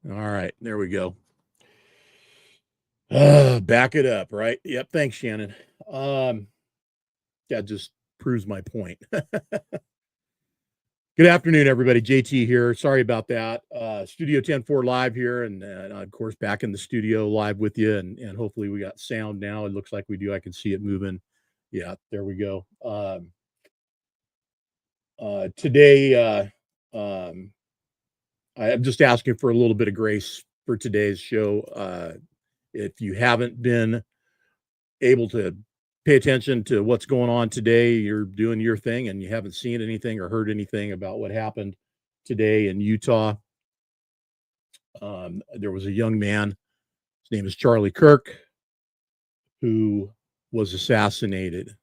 All right, there we go. Back it up, right? Yep, thanks, Shannon. Um, that just proves my point. Good afternoon, everybody. JT here. Sorry about that. Studio 10-4 live here, and of course, back in the studio live with you, and hopefully we got sound now. It looks like we do. I can see it moving. Yeah, there we go. Today, I'm just asking for a little bit of grace for today's show. If you haven't been able to pay attention to what's going on today, you're doing your thing and you haven't seen anything or heard anything about what happened today in Utah. There was a young man, his name is Charlie Kirk, who was assassinated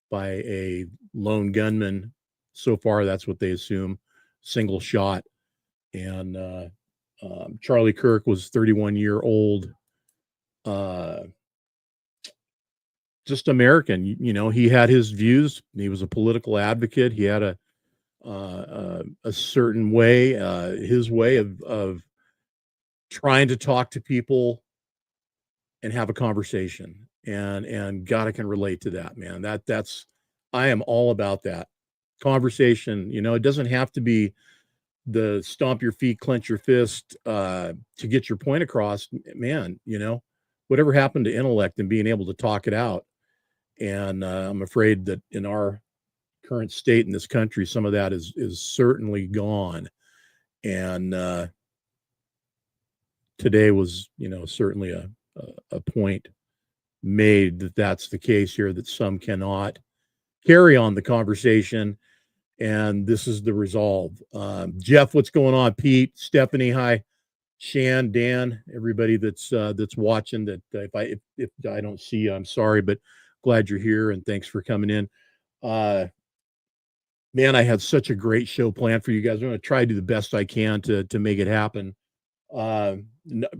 by a lone gunman. So far, that's what they assume, single shot. And Charlie Kirk was 31-year-old, just American. He had his views. He was a political advocate. He had a certain way, his way of trying to talk to people and have a conversation. And God, I can relate to that, man. That's I am all about that conversation. It doesn't have to be the stomp your feet, clench your fist to get your point across, man. Whatever happened to intellect and being able to talk it out. And I'm afraid that in our current state in this country, some of that is certainly gone. And today was, certainly a point made that that's the case here, that some cannot carry on the conversation. And this is the resolve. Jeff, what's going on? Pete, Stephanie, hi. Shan, Dan, everybody that's watching. That if I don't see you, I'm sorry, but glad you're here and thanks for coming in. Man, I have such a great show planned for you guys. I'm going to try to do the best I can to make it happen.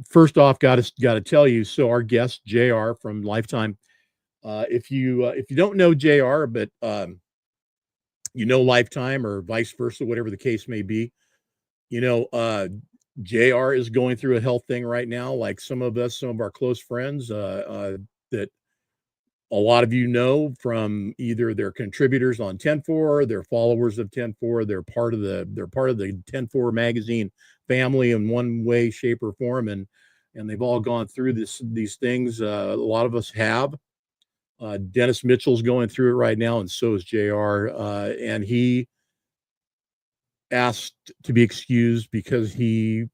First off, got to tell you. So our guest JR from Lifetime. If you don't know JR, but Lifetime or vice versa, whatever the case may be, JR is going through a health thing right now, like some of our close friends that a lot of from either their contributors on 10-4, they're followers of 10-4, they're part of the 10-4 magazine family in one way, shape, or form, and they've all gone through these things. A lot of us have. Dennis Mitchell's going through it right now, and so is JR. And he asked to be excused because he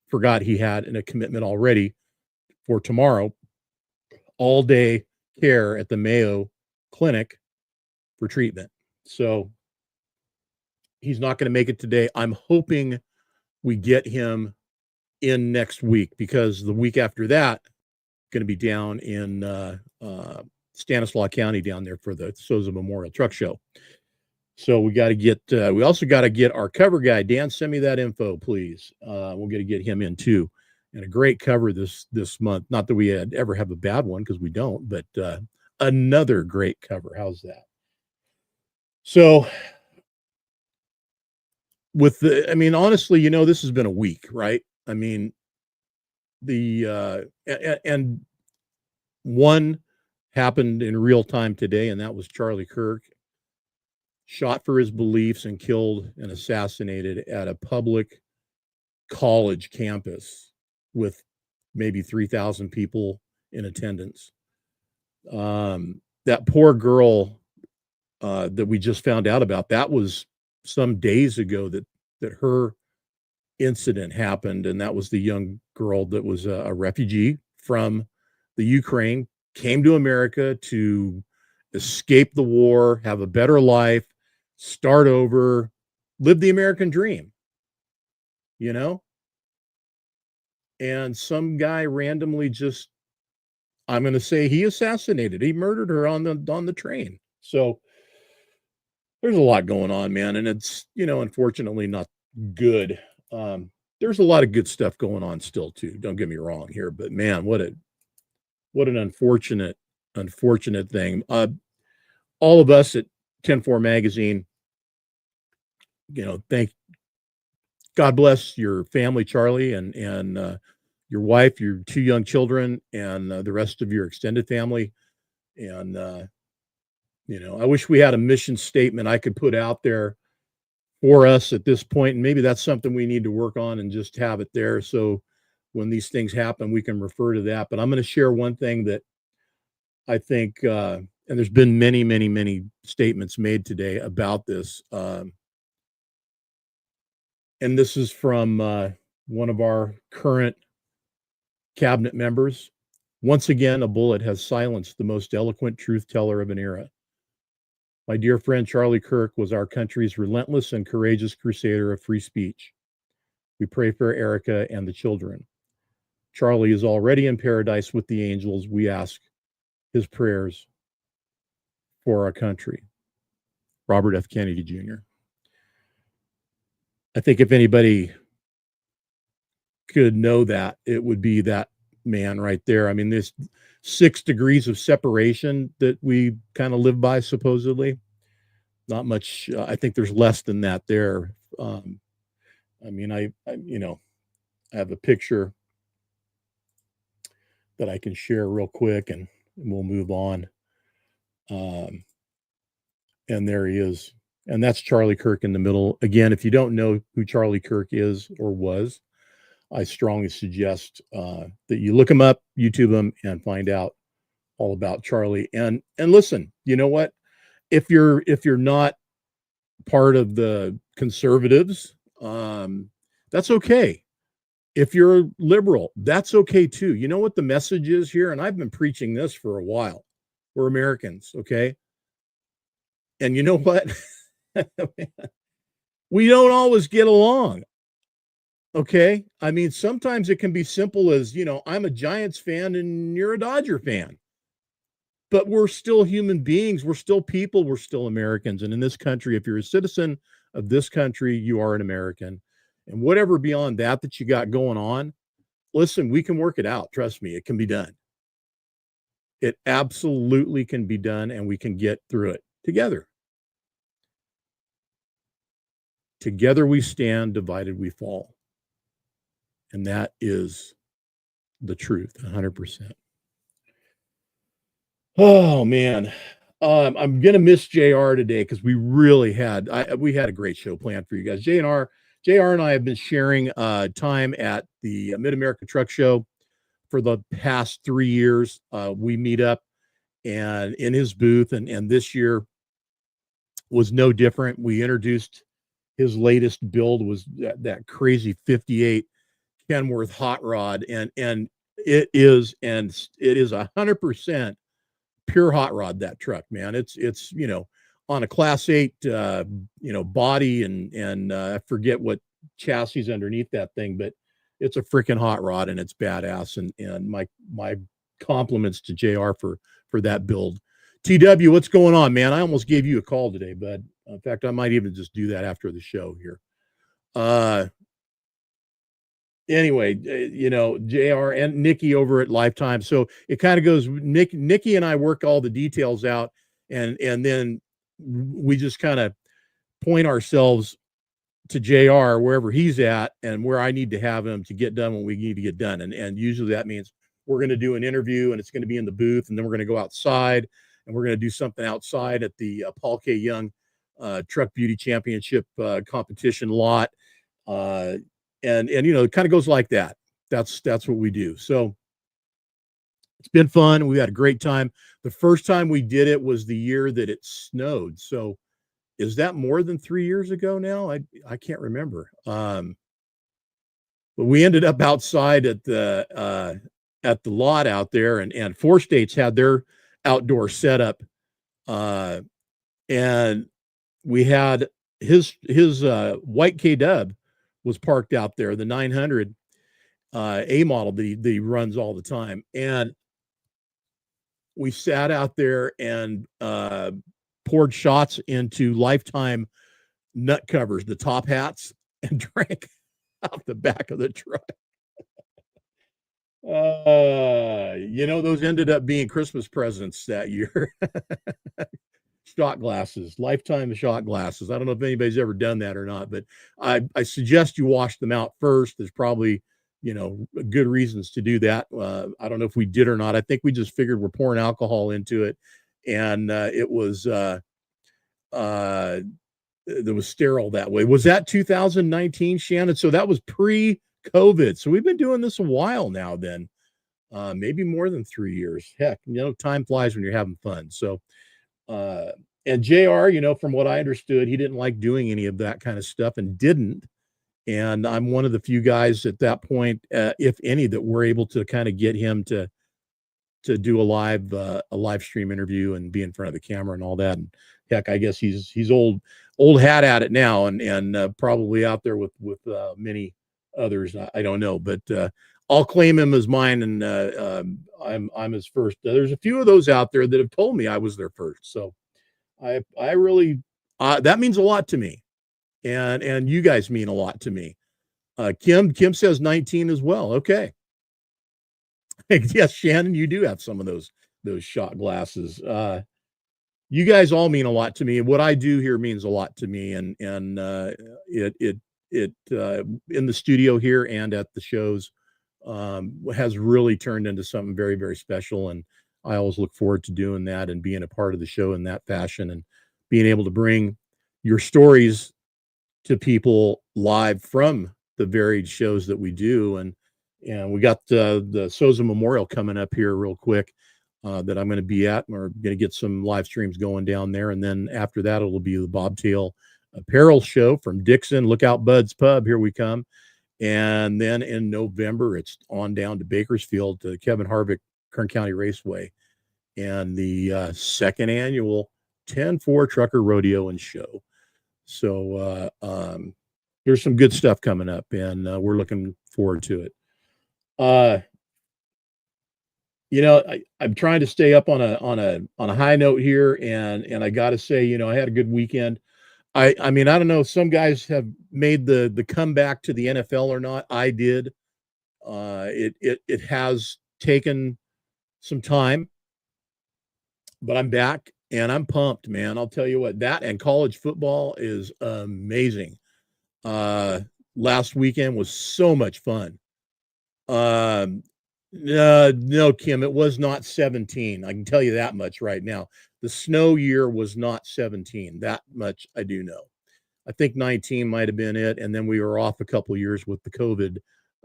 forgot he had a commitment already for tomorrow, all day care at the Mayo Clinic for treatment. So he's not going to make it today. I'm hoping we get him in next week, because the week after that, going to be down in Stanislaus County down there for the Souza Memorial Truck Show. So we got to get, we also got to get our cover guy. Dan, send me that info, please. We're going to get him in too. And a great cover this month. Not that we ever have a bad one, because we don't, but another great cover. How's that? So honestly, this has been a week, right? And one happened in real time today, and that was Charlie Kirk, shot for his beliefs and killed and assassinated at a public college campus with maybe 3,000 people in attendance. That poor girl that we just found out about, that was some days ago that her incident happened, and that was the young girl that was a refugee from the Ukraine, came to America to escape the war, have a better life, start over, live the American dream, and some guy randomly just, I'm going to say, he assassinated, he murdered her on the train. So there's a lot going on, man. And it's, unfortunately not good. There's a lot of good stuff going on still too. Don't get me wrong here, but man, what an unfortunate thing. All of us at 10-4 magazine, thank God bless your family, Charlie, and your wife, your 2 young children, and the rest of your extended family. And I wish we had a mission statement I could put out there for us at this point, and maybe that's something we need to work on and just have it there so when these things happen, we can refer to that. But I'm going to share one thing that I think, and there's been many, many, many statements made today about this. And this is from one of our current cabinet members. Once again, a bullet has silenced the most eloquent truth teller of an era. My dear friend Charlie Kirk was our country's relentless and courageous crusader of free speech. We pray for Erica and the children. Charlie is already in paradise with the angels. We ask his prayers for our country. Robert F. Kennedy Jr. I think if anybody could know that, it would be that man right there. I mean, this 6 degrees of separation that we kind of live by, supposedly. Not much. I think there's less than that there. I mean, I have a picture that I can share real quick, and we'll move on. And there he is. And that's Charlie Kirk in the middle. Again, if you don't know who Charlie Kirk is or was, I strongly suggest that you look him up, YouTube him, and find out all about Charlie. And listen, you know what? If you're not part of the conservatives, that's okay. If you're a liberal, that's okay too. You know what the message is here? And I've been preaching this for a while. We're Americans, okay? And you know what? We don't always get along. Okay. I mean, sometimes it can be simple as, I'm a Giants fan and you're a Dodger fan. But we're still human beings. We're still people. We're still Americans. And in this country, if you're a citizen of this country, you are an American. And whatever beyond that you got going on, listen, we can work it out. Trust me, it can be done. It absolutely can be done, and we can get through it together. Together we stand, divided we fall. And that is the truth, 100%. Oh, man. I'm going to miss JR today because we really had a great show planned for you guys. JR and I have been sharing time at the Mid-America Truck Show for the past 3 years. We meet up and in his booth, and this year was no different. We introduced his latest build was that crazy 58 Kenworth hot rod, and it is 100% pure hot rod, that truck, man. It's on a class 8 body, and I forget what chassis is underneath that thing, but it's a freaking hot rod and it's badass. And my compliments to JR for that build. TW, what's going on, man? I almost gave you a call today, bud. In fact, I might even just do that after the show here. Anyway, JR and Nikki over at Lifetime. So it kind of goes, Nikki and I work all the details out, and then we just kind of point ourselves to JR wherever he's at and where I need to have him to get done what we need to get done. And usually that means we're going to do an interview and it's going to be in the booth, and then we're going to go outside and we're going to do something outside at the Paul K. Young Truck Beauty Championship competition lot. And it kind of goes like that. That's what we do. So it's been fun. We had a great time. The first time we did it was the year that it snowed. So is that more than 3 years ago now? I can't remember. But we ended up outside at the lot out there, and Four States had their outdoor setup. And we had his white K-Dub was parked out there, the 900 A model that he runs all the time. And we sat out there and poured shots into Lifetime nut covers, the top hats, and drank out the back of the truck. Those ended up being Christmas presents that year. shot glasses, lifetime shot glasses. I don't know if anybody's ever done that or not, but I suggest you wash them out first. There's probably, good reasons to do that. I don't know if we did or not. I think we just figured we're pouring alcohol into it, and it was sterile that way. Was that 2019, Shannon? So that was pre-COVID. So we've been doing this a while now. Then maybe more than 3 years. Heck, time flies when you're having fun. So. And JR, from what I understood, he didn't like doing any of that kind of stuff and didn't. And I'm one of the few guys at that point, if any, that were able to kind of get him to do a live stream interview and be in front of the camera and all that. And heck, I guess he's old hat at it now, and probably out there with many others. I don't know, but I'll claim him as mine, and I'm his first. There's a few of those out there that have told me I was their first, so I really that means a lot to me, and you guys mean a lot to me. Kim says 19 as well. Okay, yes, Shannon, you do have some of those shot glasses. You guys all mean a lot to me, and what I do here means a lot to me, and it in the studio here and at the shows. Has really turned into something very, very special. And I always look forward to doing that and being a part of the show in that fashion and being able to bring your stories to people live from the varied shows that we do. And we got the Souza Memorial coming up here real quick that I'm going to be at. We're going to get some live streams going down there. And then after that, it'll be the Bobtail Apparel Show from Dixon. Look out, Bud's Pub. Here we come. And then in November, it's on down to Bakersfield to Kevin Harvick Kern County Raceway and the second annual 10-4 Trucker Rodeo and Show. So there's some good stuff coming up, and we're looking forward to it. I'm trying to stay up on a high note here, and I got to say, I had a good weekend. I mean, I don't know if some guys have made the comeback to the NFL or not. I did. It has taken some time, but I'm back and I'm pumped, man. I'll tell you what, that and college football is amazing. Last weekend was so much fun. No, Kim, it was not 17. I can tell you that much right now. The snow year was not 17. That much I do know. I think 19 might have been it. And then we were off a couple of years with the COVID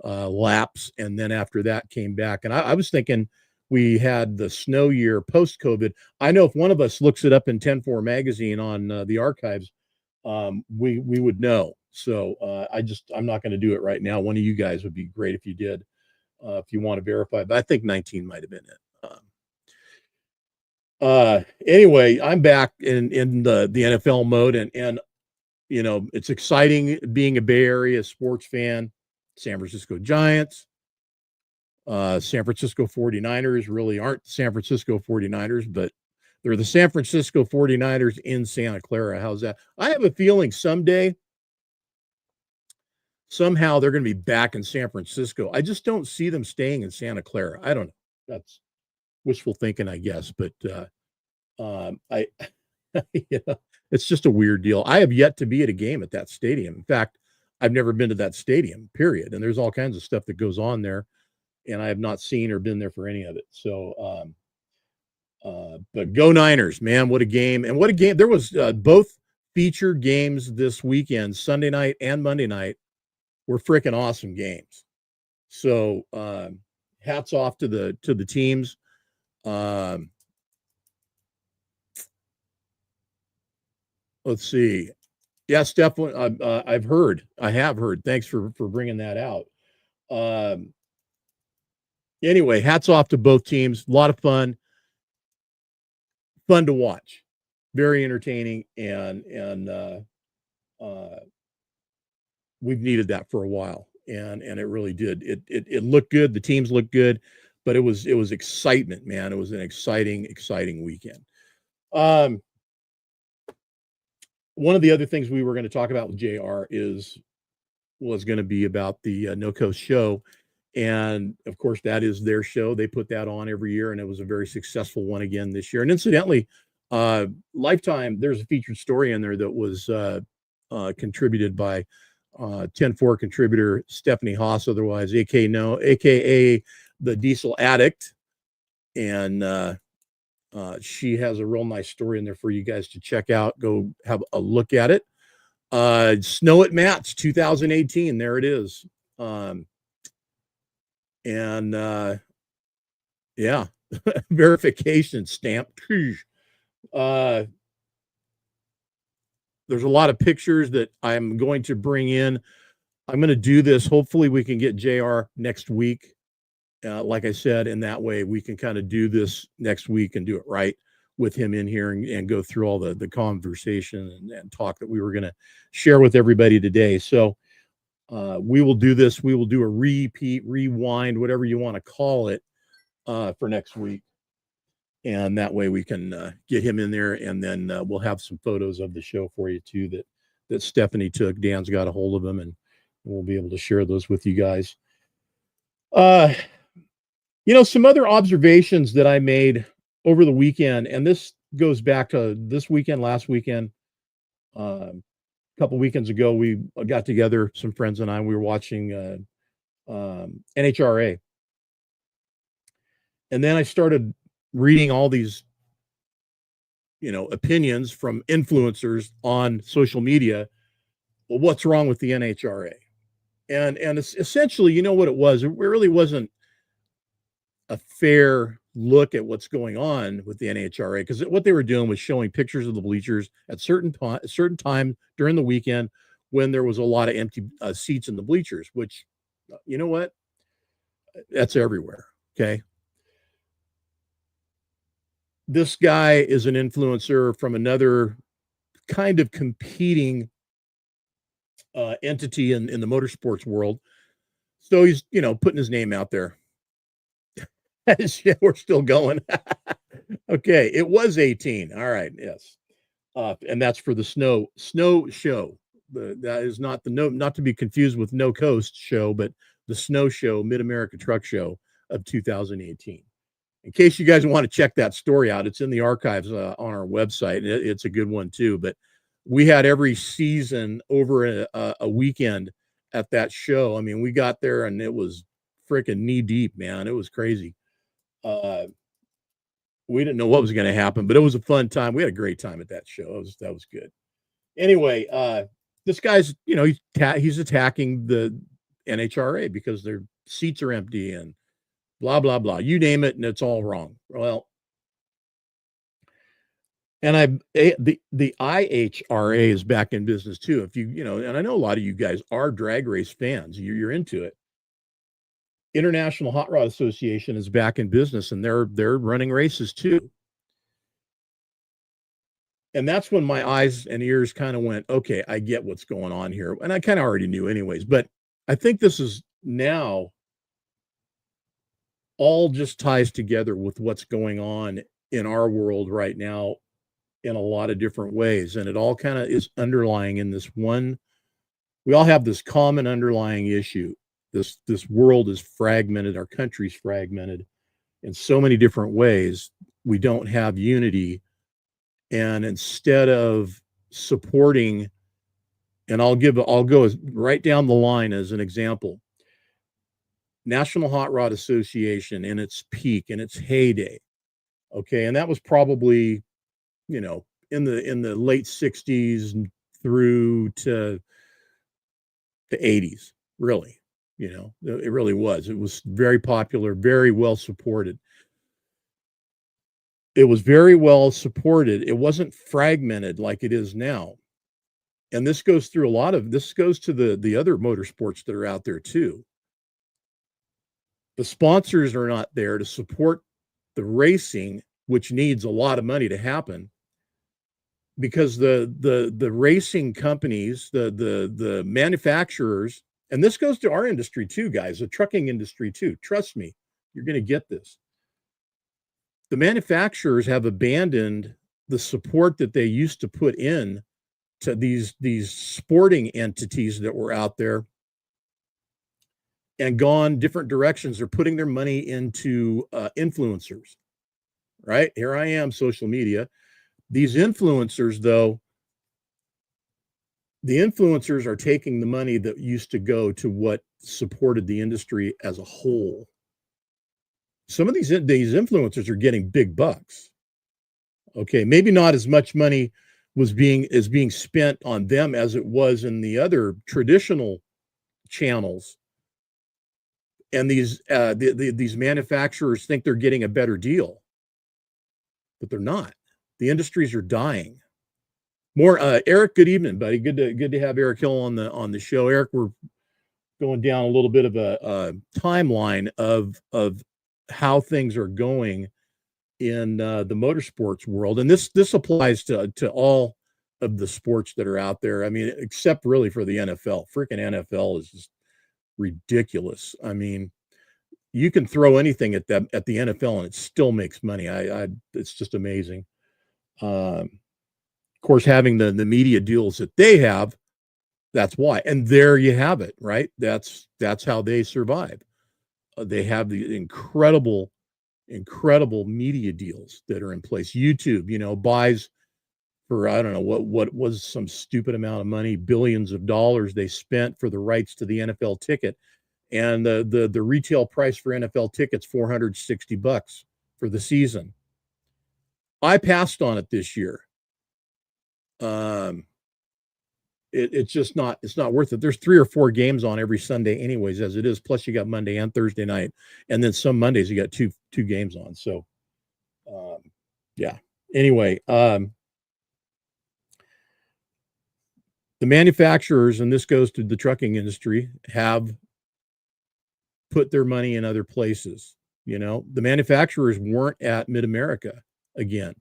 lapse. And then after that came back. And I was thinking we had the snow year post-COVID. I know if one of us looks it up in 10-4 magazine on the archives, we would know. So I'm not going to do it right now. One of you guys would be great if you did. If you want to verify, but I think 19 might have been it. Anyway, I'm back in the NFL mode, and it's exciting being a Bay Area sports fan. San Francisco Giants, San Francisco 49ers really aren't San Francisco 49ers, but they're the San Francisco 49ers in Santa Clara. How's that? I have a feeling someday, somehow they're going to be back in San Francisco. I just don't see them staying in Santa Clara. I don't know. That's wishful thinking, I guess. But it's just a weird deal. I have yet to be at a game at that stadium. In fact, I've never been to that stadium, period. And there's all kinds of stuff that goes on there, and I have not seen or been there for any of it. So, but go Niners, man. What a game. And what a game. There was both featured games this weekend, Sunday night and Monday night, were freaking awesome games. So hats off to the teams. Let's see. Yes, definitely. I have heard. Thanks for bringing that out. Anyway, hats off to both teams. A lot of fun to watch. Very entertaining, and we've needed that for a while, and it really did. It looked good. The teams looked good, but it was excitement, man. It was an exciting weekend. One of the other things we were going to talk about with JR was going to be about the No Coast show. And of course, that is their show. They put that on every year, and it was a very successful one again this year. And incidentally, Lifetime, there's a featured story in there that was contributed by 10-4 contributor Stephanie Haas, otherwise aka the Diesel Addict, and she has a real nice story in there for you guys to check out. Go have a look at it. Snow at Matt's 2018. There it is. And yeah, verification stamp. There's a lot of pictures that I'm going to bring in. I'm going to do this. Hopefully we can get JR next week. Like I said, and that way we can kind of do this next week and do it right with him in here and go through all the conversation and talk that we were going to share with everybody today. So we will do this. We will do a repeat, rewind, whatever you want to call it, for next week. And that way we can get him in there, and then we'll have some photos of the show for you too that Stephanie took. Dan's got a hold of them, and we'll be able to share those with you guys. Some other observations that I made over the weekend, and this goes back to this weekend, last weekend, a couple weekends ago, we got together, some friends and I, we were watching NHRA. And then I started reading all these, opinions from influencers on social media. Well, what's wrong with the NHRA? And it's essentially, you know what it was? It really wasn't a fair look at what's going on with the NHRA, because what they were doing was showing pictures of the bleachers at certain time during the weekend when there was a lot of empty seats in the bleachers, which, you know what? That's everywhere. Okay. This guy is an influencer from another kind of competing entity in the motorsports world. So he's, putting his name out there. We're still going. Okay, it was 18. All right, yes. And that's for the snow show. That is not not to be confused with No Coast show, but the snow show, Mid-America Truck Show of 2018. In case you guys want to check that story out, it's in the archives on our website, and it's a good one too. But we had every season over a weekend at that show. I mean, we got there and it was freaking knee deep, man. It was crazy. We didn't know what was going to happen, but it was a fun time. We had a great time at that show. That was good. Anyway, this guy's, he's attacking the NHRA because their seats are empty and blah, blah, blah. You name it, and it's all wrong. Well, and the IHRA is back in business too. If and I know a lot of you guys are drag race fans. You're into it. International Hot Rod Association is back in business, and they're running races too. And that's when my eyes and ears kind of went, okay, I get what's going on here. And I kind of already knew anyways, but I think this is now all just ties together with what's going on in our world right now in a lot of different ways. And it all kind of is underlying in this one. We all have this common underlying issue. This world is fragmented. Our country's fragmented in so many different ways. We don't have unity. And instead of supporting, and I'll go right down the line as an example. National Hot Rod Association in its peak, in its heyday. Okay. And that was probably, in the late 60s through to the 80s, really. It really was. It was very popular, very well supported. It was very well supported. It wasn't fragmented like it is now. And this goes through this goes to the other motorsports that are out there too. The sponsors are not there to support the racing, which needs a lot of money to happen, because the racing companies, the manufacturers, and this goes to our industry too, guys, the trucking industry too. Trust me, you're going to get this. The manufacturers have abandoned the support that they used to put in to these sporting entities that were out there and gone different directions. They're putting their money into influencers, right? Here I am, social media, These influencers, though, the influencers are taking the money that used to go to what supported the industry as a whole. Some of these influencers are getting big bucks. Okay, maybe not as much money is being spent on them as it was in the other traditional channels. And these manufacturers think they're getting a better deal, but they're not. The industries are dying. More Eric, good evening, buddy. Good to have Eric Hill on the show. Eric, we're going down a little bit of a timeline of how things are going in the motorsports world, and this applies to all of the sports that are out there. I mean, except really for the NFL. Freaking NFL is just ridiculous. I mean, you can throw anything at the NFL and it still makes money. It's just amazing. Of course, having the media deals that they have, that's why. And there you have it, right? That's how they survive. They have the incredible media deals that are in place. YouTube, buys for, I don't know what was some stupid amount of money, billions of dollars they spent for the rights to the NFL ticket. And the retail price for NFL tickets, $460 for the season. I passed on it this year. It's just not worth it. There's 3 or 4 games on every Sunday anyways, as it is. Plus you got Monday and Thursday night. And then some Mondays you got two games on. So, yeah. Anyway, the manufacturers, and this goes to the trucking industry, have put their money in other places. The manufacturers weren't at Mid-America again.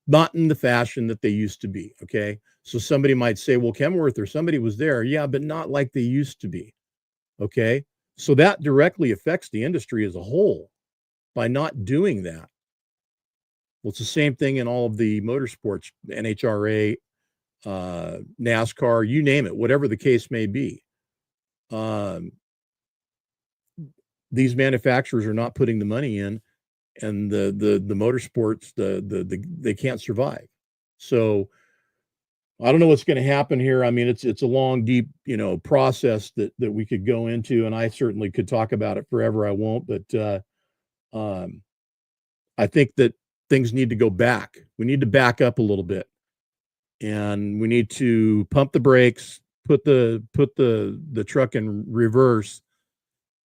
Not in the fashion that they used to be. Okay. So somebody might say, well, Kenworth or somebody was there. Yeah, but not like they used to be. Okay. So that directly affects the industry as a whole by not doing that. Well, it's the same thing in all of the motorsports, NHRA, NASCAR, you name it, whatever the case may be. These manufacturers are not putting the money in, and the motorsports, they can't survive. So I don't know what's going to happen here. I mean, it's a long, deep, process that we could go into, and I certainly could talk about it forever. I won't, but I think that things need to go back. We need to back up a little bit, and we need to pump the brakes, put the truck in reverse,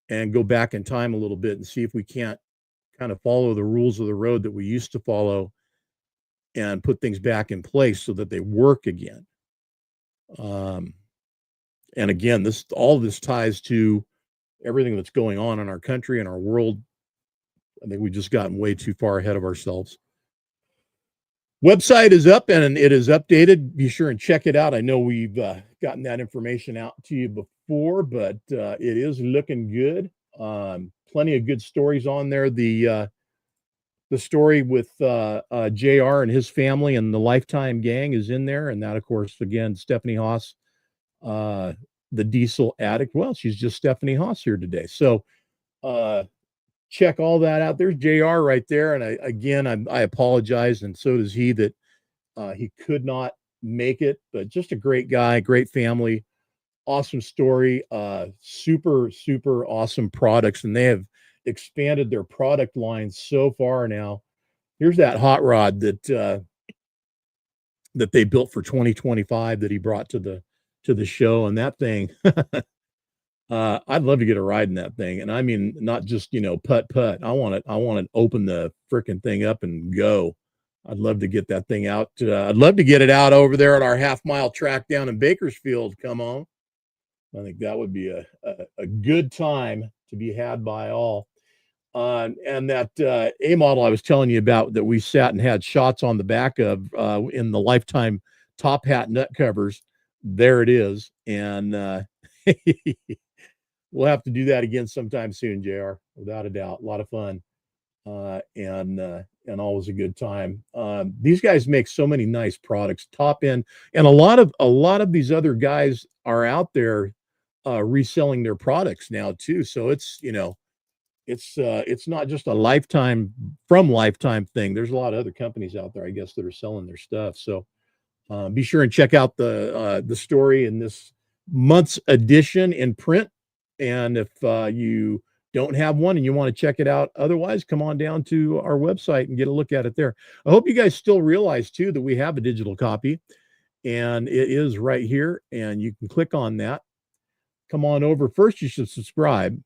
and go back in time a little bit and see if we can't kind of follow the rules of the road that we used to follow and put things back in place so that they work again. And again, all of this ties to everything that's going on in our country and our world. I think we've just gotten way too far ahead of ourselves. Website is up and it is updated. Be sure and check it out. I know we've gotten that information out to you before, but it is looking good. Plenty of good stories on there. The story with JR and his family and the Lifetime gang is in there. And that, of course, again, Stephanie Haas, the diesel addict. Well, she's just Stephanie Haas here today. So check all that out. There's JR right there. And I apologize. And so does he that he could not make it, but just a great guy, great family, awesome story, super, super awesome products. And they have expanded their product line so far now. Here's that hot rod that they built for 2025 that he brought to the show. And that thing, I'd love to get a ride in that thing. And I mean, not just, putt. I want to open the freaking thing up and go. I'd love to get that thing out. I'd love to get it out over there at our half-mile track down in Bakersfield. Come on. I think that would be a good time to be had by all. And that A model I was telling you about that we sat and had shots on the back of in the Lifetime top hat nut covers, there it is. And we'll have to do that again sometime soon, JR, without a doubt. A lot of fun and always a good time. These guys make so many nice products, top end, and a lot of these other guys are out there reselling their products now too. So it's it's not just a Lifetime from Lifetime thing. There's a lot of other companies out there, I guess, that are selling their stuff. So be sure and check out the story in this month's edition in print. And if you don't have one and you want to check it out, otherwise, come on down to our website and get a look at it there. I hope you guys still realize too that we have a digital copy, and it is right here, and you can click on that. Come on over. First, you should subscribe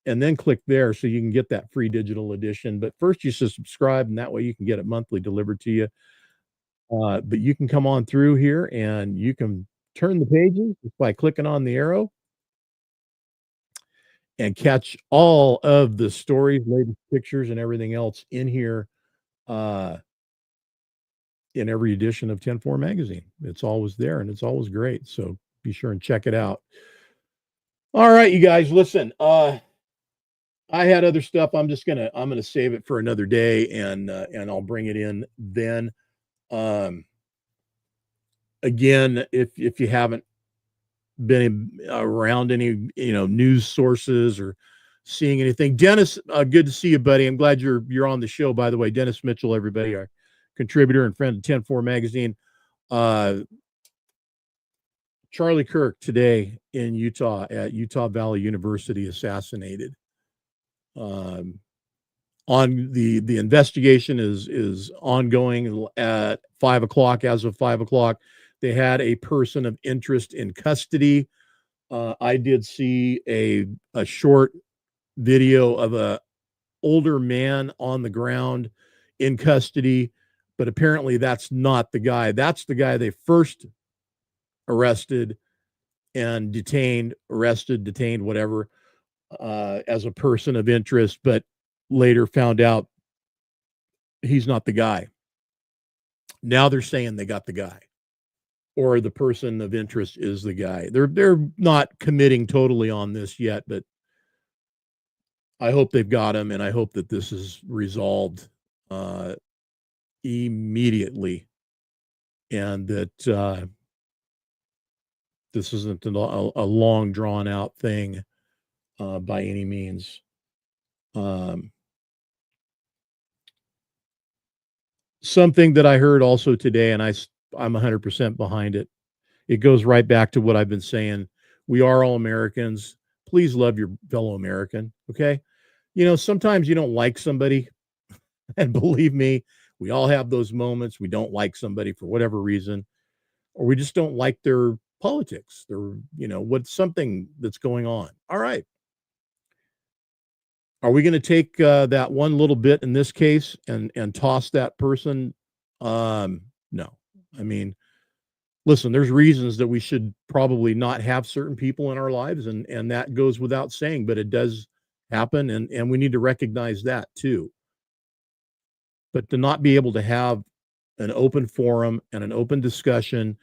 and then click there so you can get that free digital edition. But first, you should subscribe, and that way you can get it monthly delivered to you. But you can come on through here and you can turn the pages just by clicking on the arrow and catch all of the stories, latest pictures, and everything else in here uh, in every edition of 10-4 magazine. It's always there and it's always great. So be sure and check it out. All right, you guys, listen. I had other stuff. I'm gonna save it for another day, and I'll bring it in then. Um, Again, if you haven't been around any news sources or seeing anything, Dennis, good to see you, buddy. I'm glad you're on the show. By the way, Dennis Mitchell, everybody, our contributor and friend of 10-4 magazine. Charlie Kirk today in Utah at Utah Valley University assassinated. On the investigation is ongoing at 5:00. As of 5:00, they had a person of interest in custody. I did see a short video of a older man on the ground in custody, but apparently that's not the guy. That's the guy they first arrested and detained, whatever, as a person of interest, but later found out he's not the guy. Now they're saying they got the guy, or the person of interest is the guy. They're not committing totally on this yet, but I hope they've got him, and I hope that this is resolved immediately, and that this isn't a long drawn out thing by any means. Something that I heard also today, and I'm 100% behind it. It goes right back to what I've been saying. We are all Americans. Please love your fellow American. Okay. Sometimes you don't like somebody, and believe me, we all have those moments. We don't like somebody for whatever reason, or we just don't like their politics, their, what's something that's going on. All right. Are we going to take that one little bit in this case and toss that person? No. I mean, listen, there's reasons that we should probably not have certain people in our lives, and that goes without saying, but it does happen, and we need to recognize that too. But to not be able to have an open forum and an open discussion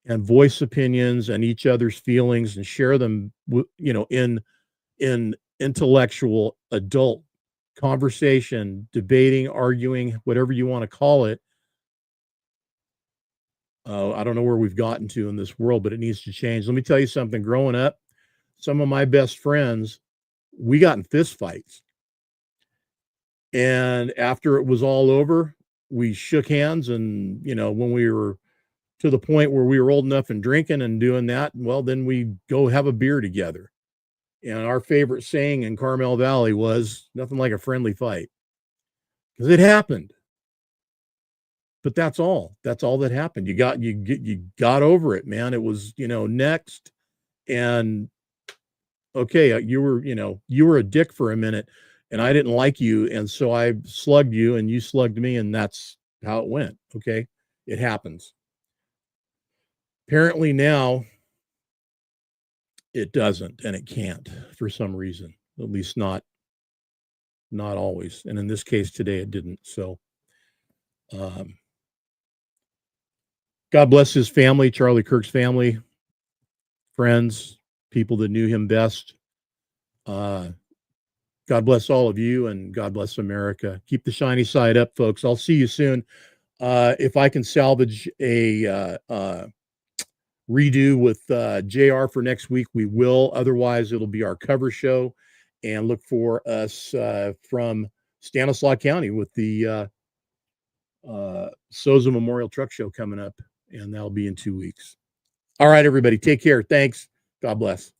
and voice opinions and each other's feelings and share them, in intellectual adult conversation, debating, arguing, whatever you want to call it. I don't know where we've gotten to in this world, but it needs to change. Let me tell you something. Growing up, some of my best friends, we got in fist fights. And after it was all over, we shook hands. And, when we were to the point where we were old enough and drinking and doing that, well, then we go have a beer together. And our favorite saying in Carmel Valley was nothing like a friendly fight, because it happened. But that's all that happened. You got over it, man. It was, next. And okay, you were a dick for a minute, and I didn't like you. And so I slugged you and you slugged me, and that's how it went. Okay. It happens. Apparently now it doesn't, and it can't for some reason, at least not always. And in this case today, it didn't. So, God bless his family, Charlie Kirk's family, friends, people that knew him best. God bless all of you, and God bless America. Keep the shiny side up, folks. I'll see you soon. If I can salvage a redo with JR for next week, we will. Otherwise, it'll be our cover show. and look for us from Stanislaus County with the Souza Memorial Truck Show coming up, and that'll be in 2 weeks. All right, everybody, take care. Thanks. God bless.